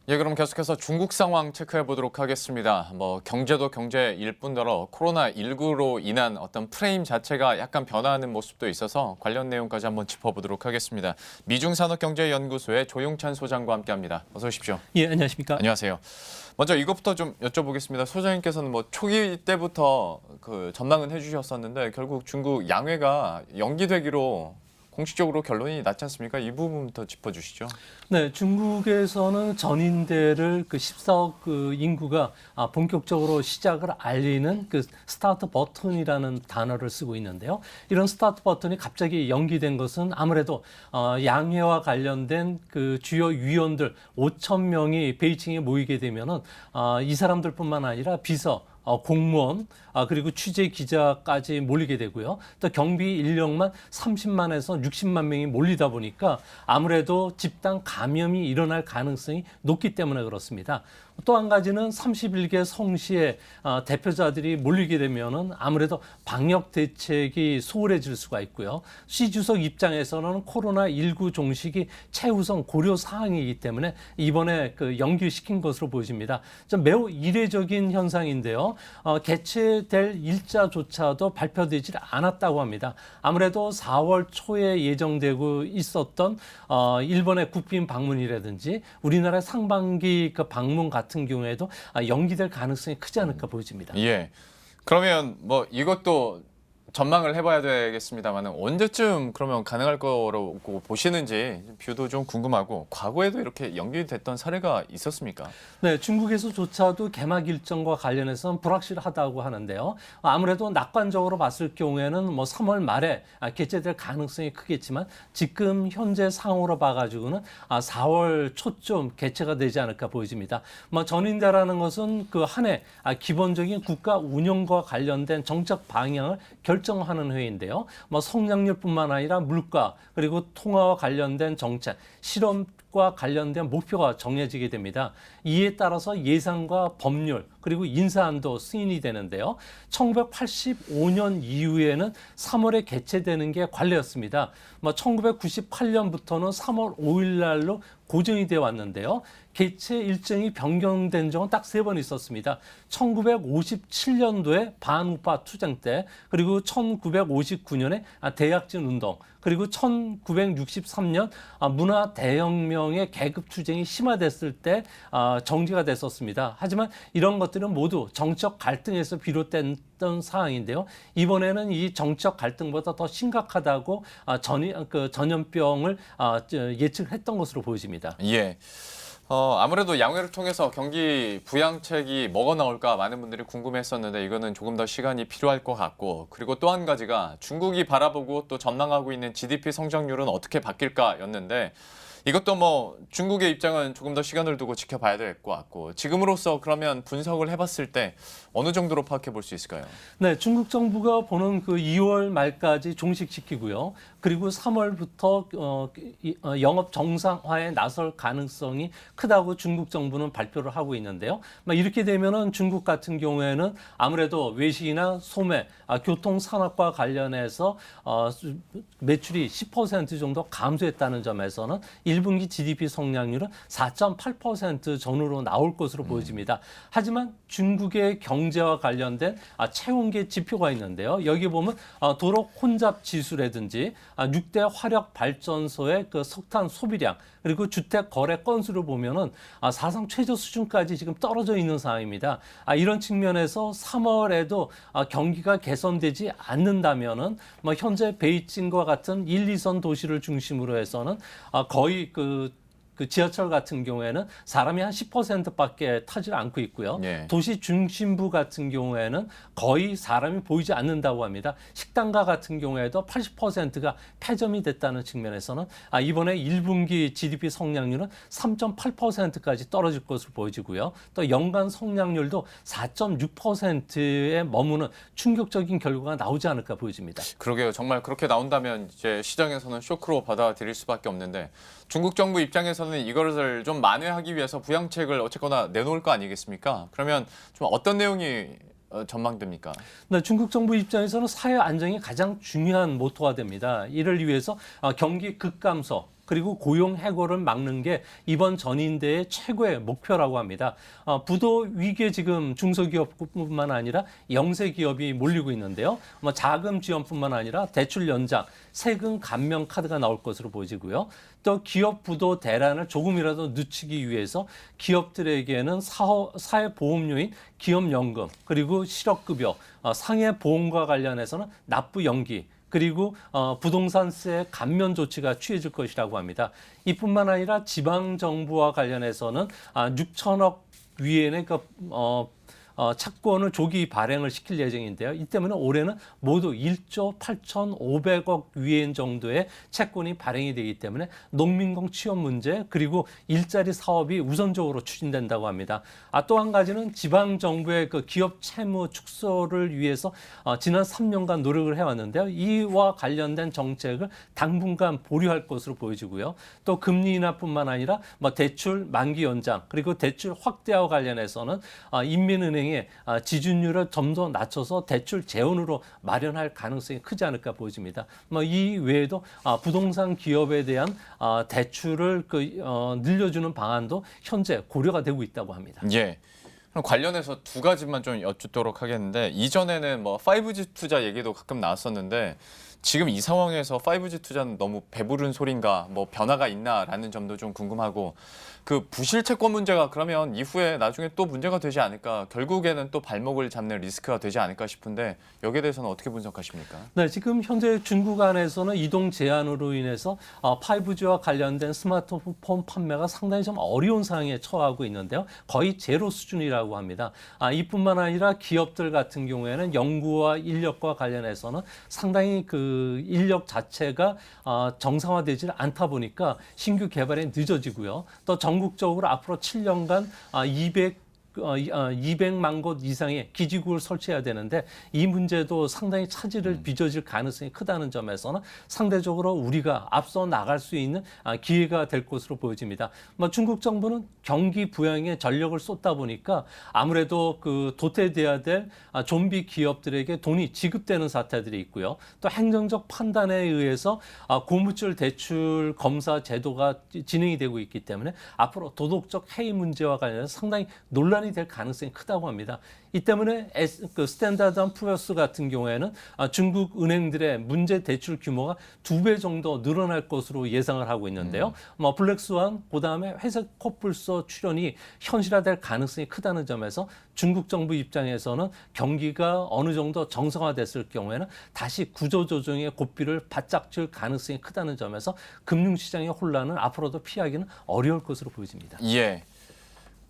예, 그럼 계속해서 중국 상황 체크해 보도록 하겠습니다. 경제도 경제일 뿐더러 코로나19로 인한 어떤 프레임 자체가 약간 변화하는 모습도 있어서 관련 내용까지 한번 짚어보도록 하겠습니다. 미중산업경제연구소의 조용찬 소장과 함께합니다. 어서 오십시오. 예, 안녕하십니까? 안녕하세요. 먼저 이것부터 좀 여쭤보겠습니다. 소장님께서는 초기 때부터 전망은 해주셨었는데 결국 중국 양회가 연기되기로 공식적으로 결론이 났지 않습니까? 이 부분부터 짚어주시죠. 네, 중국에서는 전인대를 14억 인구가 본격적으로 시작을 알리는 스타트 버튼이라는 단어를 쓰고 있는데요. 이런 스타트 버튼이 갑자기 연기된 것은 아무래도 양회와 관련된 주요 위원들 5천 명이 베이징에 모이게 되면은 이 사람들뿐만 아니라 비서 공무원, 그리고 취재 기자까지 몰리게 되고요. 또 경비 인력만 30만에서 60만 명이 몰리다 보니까 아무래도 집단 감염이 일어날 가능성이 높기 때문에 그렇습니다. 또 한 가지는 31개 성시의 대표자들이 몰리게 되면은 아무래도 방역 대책이 소홀해질 수가 있고요. 시 주석 입장에서는 코로나19 종식이 최우선 고려 사항이기 때문에 이번에 연기시킨 것으로 보여집니다. 좀 매우 이례적인 현상인데요. 개최될 일자조차도 발표되지 않았다고 합니다. 아무래도 4월 초에 예정되고 있었던 일본의 국빈 방문이라든지 우리나라 상반기 방문 같은 경우에도 연기될 가능성이 크지 않을까 보여집니다. 예. 그러면 이것도 전망을 해봐야 되겠습니다만 언제쯤 그러면 가능할 거라고 보시는지 뷰도 좀 궁금하고 과거에도 이렇게 연기됐던 사례가 있었습니까? 네, 중국에서조차도 개막 일정과 관련해서는 불확실하다고 하는데요. 아무래도 낙관적으로 봤을 경우에는 3월 말에 개최될 가능성이 크겠지만 지금 현재 상황으로 봐가지고는 4월 초쯤 개최가 되지 않을까 보여집니다. 전인대라는 것은 한 해 기본적인 국가 운영과 관련된 정책 방향을 결정하는 회의인데요. 성장률뿐만 아니라 물가 그리고 통화와 관련된 정책, 실험과 관련된 목표가 정해지게 됩니다. 이에 따라서 예산과 법률 그리고 인사안도 승인이 되는데요. 1985년 이후에는 3월에 개최되는 게 관례였습니다. 1998년부터는 3월 5일 날로 고정이 되어 왔는데요. 개최 일정이 변경된 적은 딱 3번 있었습니다. 1957년도에 반우파 투쟁 때, 그리고 1959년에 대약진 운동, 그리고 1963년 문화 대혁명의 계급 투쟁이 심화됐을 때 정지가 됐었습니다. 하지만 이런 것들은 모두 정적 갈등에서 비롯됐던 사항인데요. 이번에는 이 정적 갈등보다 더 심각하다고 전염병을 예측했던 것으로 보여집니다. 예. 아무래도 양회를 통해서 경기 부양책이 뭐가 나올까 많은 분들이 궁금했었는데 이거는 조금 더 시간이 필요할 것 같고, 그리고 또 한 가지가 중국이 바라보고 또 전망하고 있는 GDP 성장률은 어떻게 바뀔까였는데 이것도 중국의 입장은 조금 더 시간을 두고 지켜봐야 될 것 같고, 지금으로서 그러면 분석을 해봤을 때 어느 정도로 파악해 볼 수 있을까요? 네, 중국 정부가 보는 2월 말까지 종식시키고요. 그리고 3월부터 영업 정상화에 나설 가능성이 크다고 중국 정부는 발표를 하고 있는데요. 이렇게 되면은 중국 같은 경우에는 아무래도 외식이나 소매, 교통 산업과 관련해서 매출이 10% 정도 감소했다는 점에서는 1분기 GDP 성장률은 4.8% 전후로 나올 것으로 보여집니다. 하지만 중국의 경제와 관련된 채용계 지표가 있는데요. 여기 보면 도로 혼잡 지수라든지 6대 화력 발전소의 석탄 소비량, 그리고 주택 거래 건수를 보면은 사상 최저 수준까지 지금 떨어져 있는 상황입니다. 이런 측면에서 3월에도 경기가 개선되지 않는다면은 현재 베이징과 같은 1, 2선 도시를 중심으로 해서는 거의 지하철 같은 경우에는 사람이 한 10%밖에 타지 않고 있고요. 예. 도시 중심부 같은 경우에는 거의 사람이 보이지 않는다고 합니다. 식당가 같은 경우에도 80%가 폐점이 됐다는 측면에서는 이번에 1분기 GDP 성장률은 3.8%까지 떨어질 것으로 보여지고요. 또 연간 성장률도 4.6%에 머무는 충격적인 결과가 나오지 않을까 보여집니다. 그러게요. 정말 그렇게 나온다면 이제 시장에서는 쇼크로 받아들일 수밖에 없는데, 중국 정부 입장에서는 이것을 좀 만회하기 위해서 부양책을 어쨌거나 내놓을 거 아니겠습니까? 그러면 좀 어떤 내용이 전망됩니까? 네, 중국 정부 입장에서는 사회 안정이 가장 중요한 모토가 됩니다. 이를 위해서 경기 급감소, 그리고 고용 해고를 막는 게 이번 전인대의 최고의 목표라고 합니다. 부도 위기에 지금 중소기업뿐만 아니라 영세 기업이 몰리고 있는데요. 자금 지원뿐만 아니라 대출 연장, 세금 감면 카드가 나올 것으로 보이고요. 또 기업 부도 대란을 조금이라도 늦추기 위해서 기업들에게는 사회보험료인 기업연금, 그리고 실업급여, 상해보험과 관련해서는 납부 연기, 그리고 부동산세 감면 조치가 취해질 것이라고 합니다. 이뿐만 아니라 지방정부와 관련해서는 6천억 위엔의 채권을 조기 발행을 시킬 예정인데요. 이 때문에 올해는 모두 1조 8,500억 위엔 정도의 채권이 발행이 되기 때문에 농민공 취업 문제, 그리고 일자리 사업이 우선적으로 추진된다고 합니다. 또 한 가지는 지방 정부의 그 기업 채무 축소를 위해서 지난 3년간 노력을 해왔는데요. 이와 관련된 정책을 당분간 보류할 것으로 보여지고요. 또 금리 인하뿐만 아니라 대출 만기 연장, 그리고 대출 확대와 관련해서는 인민은행이 지준율을 좀 더 낮춰서 대출 재원으로 마련할 가능성이 크지 않을까 보여집니다. 이 외에도 부동산 기업에 대한 대출을 늘려주는 방안도 현재 고려가 되고 있다고 합니다. 예. 그럼 관련해서 두 가지만 좀 여쭙도록 하겠는데, 이전에는 5G 투자 얘기도 가끔 나왔었는데 지금 이 상황에서 5G 투자는 너무 배부른 소린가, 변화가 있나라는 점도 좀 궁금하고, 그 부실 채권 문제가 그러면 이후에 나중에 또 문제가 되지 않을까, 결국에는 또 발목을 잡는 리스크가 되지 않을까 싶은데 여기에 대해서는 어떻게 분석하십니까? 네, 지금 현재 중국 안에서는 이동 제한으로 인해서 5G와 관련된 스마트폰 판매가 상당히 좀 어려운 상황에 처하고 있는데요. 거의 제로 수준이라고 합니다. 이뿐만 아니라 기업들 같은 경우에는 연구와 인력과 관련해서는 상당히 그 인력 자체가 정상화되지 않다 보니까 신규 개발이 늦어지고요. 또 전국적으로 앞으로 7년간 200만 곳 이상의 기지국을 설치해야 되는데 이 문제도 상당히 차질을 빚어질 가능성이 크다는 점에서는 상대적으로 우리가 앞서 나갈 수 있는 기회가 될 것으로 보여집니다. 중국 정부는 경기 부양에 전력을 쏟다 보니까 아무래도 그 도태돼야 될 좀비 기업들에게 돈이 지급되는 사태들이 있고요. 또 행정적 판단에 의해서 고무줄 대출 검사 제도가 진행이 되고 있기 때문에 앞으로 도덕적 해이 문제와 관련해서 상당히 논란이 될 가능성이 크다고 합니다. 이 때문에 스탠다드 & 푸어스 같은 경우에는 중국 은행들의 문제 대출 규모가 2배 정도 늘어날 것으로 예상을 하고 있는데요. 블랙스완, 그다음에 회색 코뿔소 출현이 현실화될 가능성이 크다는 점에서 중국 정부 입장에서는 경기가 어느 정도 정상화됐을 경우에는 다시 구조조정의 고삐를 바짝 줄 가능성이 크다는 점에서 금융시장의 혼란은 앞으로도 피하기는 어려울 것으로 보여집니다. 예.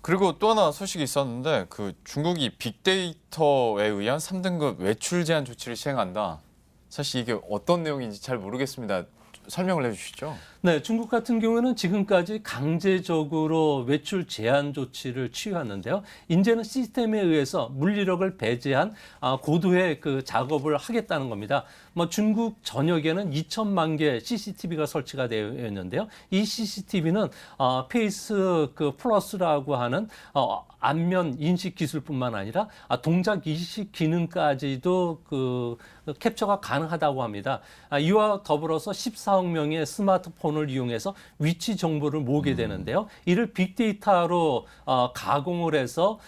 그리고 또 하나 소식이 있었는데, 그 중국이 빅데이터에 의한 3등급 외출 제한 조치를 시행한다. 사실 이게 어떤 내용인지 잘 모르겠습니다. 설명을 해주시죠. 네, 중국 같은 경우는 지금까지 강제적으로 외출 제한 조치를 취해왔는데요. 이제는 시스템에 의해서 물리력을 배제한 고도의 그 작업을 하겠다는 겁니다. 중국 전역에는 2천만 개 CCTV가 설치가 되어 있는데요. 이 CCTV는 페이스 플러스라고 하는 안면 인식 기술뿐만 아니라 동작 인식 기능까지도 캡처가 가능하다고 합니다. 이와 더불어서 14억 명의 스마트폰을 이용해서 위치 정보를 모으게 되는데요. 이를 빅데이터로 가공을 해서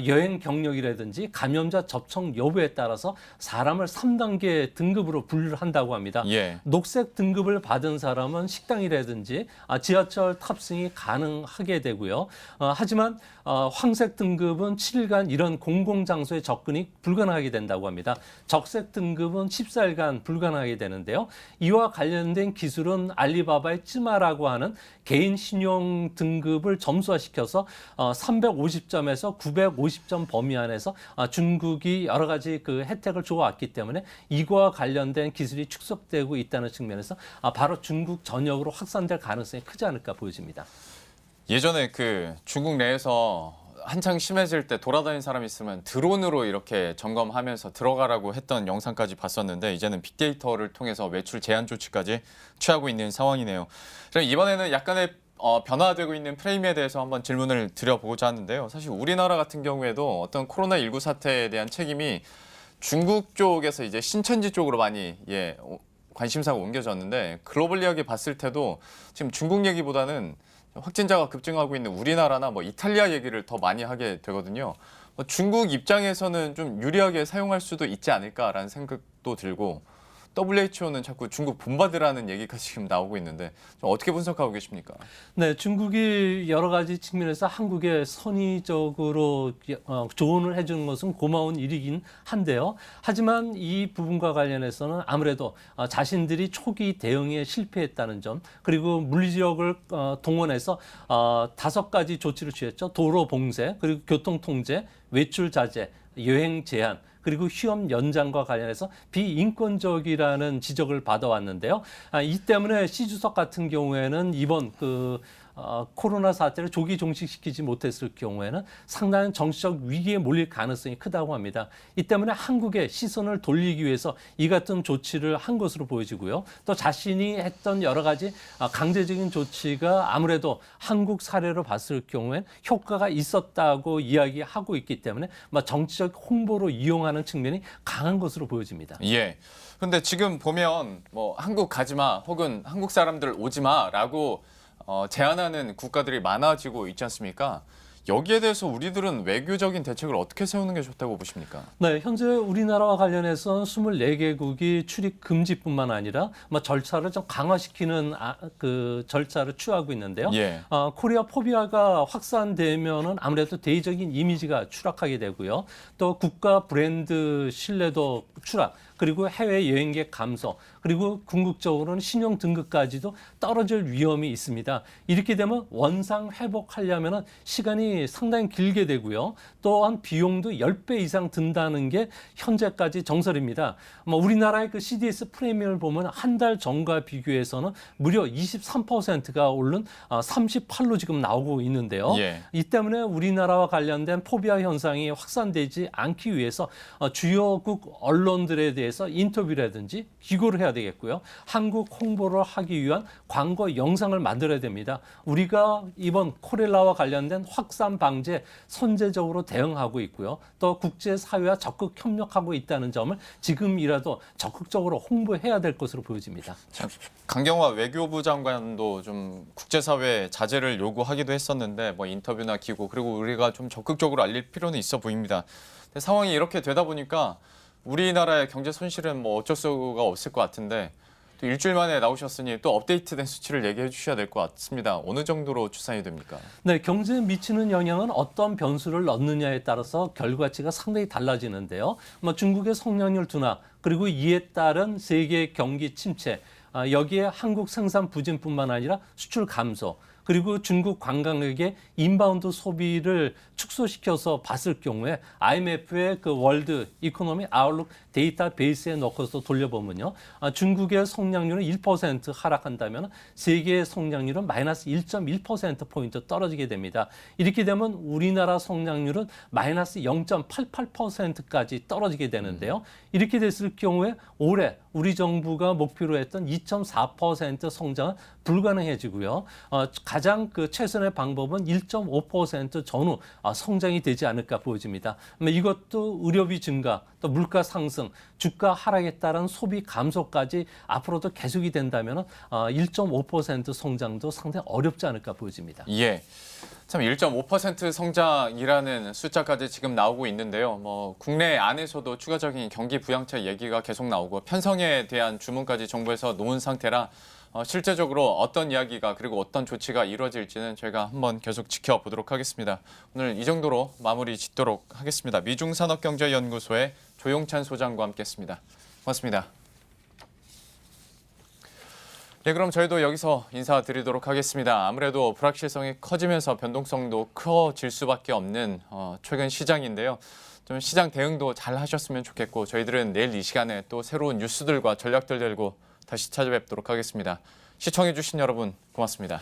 여행 경력이라든지 감염자 접촉 여부에 따라서 사람을 3단계 등급으로 분류를 한다고 합니다. 예. 녹색 등급을 받은 사람은 식당이라든지 지하철 탑승이 가능하게 되고요. 하지만 황색 등급은 7일간 이런 공공장소에 접근이 불가능하게 된다고 합니다. 적색 등급은 14일간 불가능하게 되는데요. 이와 관련된 기술은 알리바바의 쯔마라고 하는 개인 신용 등급을 점수화시켜서 350점에서 950점 범위 안에서 중국이 여러 가지 그 혜택을 주어왔기 때문에 이거와 관련된 기술이 축소되고 있다는 측면에서 바로 중국 전역으로 확산될 가능성이 크지 않을까 보여집니다. 예전에 그 중국 내에서 한창 심해질 때 돌아다니는 사람이 있으면 드론으로 이렇게 점검하면서 들어가라고 했던 영상까지 봤었는데, 이제는 빅데이터를 통해서 외출 제한 조치까지 취하고 있는 상황이네요. 그럼 이번에는 약간의 변화되고 있는 프레임에 대해서 한번 질문을 드려보고자 하는데요. 사실 우리나라 같은 경우에도 어떤 코로나19 사태에 대한 책임이 중국 쪽에서 이제 신천지 쪽으로 많이 관심사가 옮겨졌는데 글로벌리하게 봤을 때도 지금 중국 얘기보다는 확진자가 급증하고 있는 우리나라나 뭐 이탈리아 얘기를 더 많이 하게 되거든요. 중국 입장에서는 좀 유리하게 사용할 수도 있지 않을까라는 생각도 들고 WHO는 자꾸 중국 본받으라는 얘기가 지금 나오고 있는데 좀 어떻게 분석하고 계십니까? 네, 중국이 여러 가지 측면에서 한국에 선의적으로 조언을 해주는 것은 고마운 일이긴 한데요. 하지만 이 부분과 관련해서는 아무래도 자신들이 초기 대응에 실패했다는 점, 그리고 물리력을 동원해서 5가지 조치를 취했죠. 도로 봉쇄, 그리고 교통 통제, 외출 자제, 여행 제한, 그리고 휴업 연장과 관련해서 비인권적이라는 지적을 받아왔는데요. 이 때문에 시 주석 같은 경우에는 이번 코로나 사태를 조기 종식시키지 못했을 경우에는 상당한 정치적 위기에 몰릴 가능성이 크다고 합니다. 이 때문에 한국의 시선을 돌리기 위해서 이 같은 조치를 한 것으로 보여지고요. 또 자신이 했던 여러 가지 강제적인 조치가 아무래도 한국 사례로 봤을 경우엔 효과가 있었다고 이야기하고 있기 때문에 정치적 홍보로 이용하는 측면이 강한 것으로 보여집니다. 예. 근데 지금 보면 뭐 한국 가지 마 혹은 한국 사람들 오지 마라고 제한하는 국가들이 많아지고 있지 않습니까? 여기에 대해서 우리들은 외교적인 대책을 어떻게 세우는 게 좋다고 보십니까? 네, 현재 우리나라와 관련해서 24개국이 출입 금지뿐만 아니라 절차를 좀 강화시키는 절차를 취하고 있는데요. 예. 코리아 포비아가 확산되면은 아무래도 대의적인 이미지가 추락하게 되고요. 또 국가 브랜드 신뢰도 추락, 그리고 해외 여행객 감소, 그리고 궁극적으로는 신용 등급까지도 떨어질 위험이 있습니다. 이렇게 되면 원상 회복하려면 시간이 상당히 길게 되고요. 또한 비용도 10배 이상 든다는 게 현재까지 정설입니다. 우리나라의 CDS 프리미엄을 보면 한 달 전과 비교해서는 무려 23%가 오른 38로 지금 나오고 있는데요. 예. 이 때문에 우리나라와 관련된 포비아 현상이 확산되지 않기 위해서 주요국 언론들에 대해서 인터뷰라든지 기고를 해야 되겠고요. 한국 홍보를 하기 위한 광고 영상을 만들어야 됩니다. 우리가 이번 코레라와 관련된 확산 방지에 선제적으로 대응하고 있고요. 또 국제사회와 적극 협력하고 있다는 점을 지금이라도 적극적으로 홍보해야 될 것으로 보여집니다. 강경화 외교부 장관도 좀 국제사회 자제를 요구하기도 했었는데 뭐 인터뷰나 기고 그리고 우리가 좀 적극적으로 알릴 필요는 있어 보입니다. 근데 상황이 이렇게 되다 보니까 우리나라의 경제 손실은 뭐 어쩔 수가 없을 것 같은데 또 일주일 만에 나오셨으니 또 업데이트된 수치를 얘기해 주셔야 될 것 같습니다. 어느 정도로 추산이 됩니까? 네, 경제에 미치는 영향은 어떤 변수를 넣느냐에 따라서 결과치가 상당히 달라지는데요. 중국의 성장률 둔화, 그리고 이에 따른 세계 경기 침체, 여기에 한국 생산 부진뿐만 아니라 수출 감소, 그리고 중국 관광객의 인바운드 소비를 축소시켜서 봤을 경우에 IMF의 월드 이코노미 아웃룩 데이터베이스에 넣고서 돌려보면요. 중국의 성장률은 1% 하락한다면 세계의 성장률은 마이너스 1.1%포인트 떨어지게 됩니다. 이렇게 되면 우리나라 성장률은 마이너스 0.88%까지 떨어지게 되는데요. 이렇게 됐을 경우에 올해 우리 정부가 목표로 했던 2.4% 성장은 불가능해지고요. 가장 최선의 방법은 1.5% 전후 성장이 되지 않을까 보여집니다. 이것도 의료비 증가, 또 물가 상승, 주가 하락에 따른 소비 감소까지 앞으로도 계속이 된다면 1.5% 성장도 상당히 어렵지 않을까 보여집니다. 예. 참 1.5% 성장이라는 숫자까지 지금 나오고 있는데요. 뭐 국내 안에서도 추가적인 경기 부양책 얘기가 계속 나오고 편성에 대한 주문까지 정부에서 놓은 상태라 실제적으로 어떤 이야기가 그리고 어떤 조치가 이루어질지는 저희가 한번 계속 지켜보도록 하겠습니다. 오늘 이 정도로 마무리 짓도록 하겠습니다. 미중산업경제연구소의 조용찬 소장과 함께했습니다. 고맙습니다. 네, 그럼 저희도 여기서 인사드리도록 하겠습니다. 아무래도 불확실성이 커지면서 변동성도 커질 수밖에 없는 최근 시장인데요. 좀 시장 대응도 잘 하셨으면 좋겠고 저희들은 내일 이 시간에 또 새로운 뉴스들과 전략들 들고 다시 찾아뵙도록 하겠습니다. 시청해주신 여러분 고맙습니다.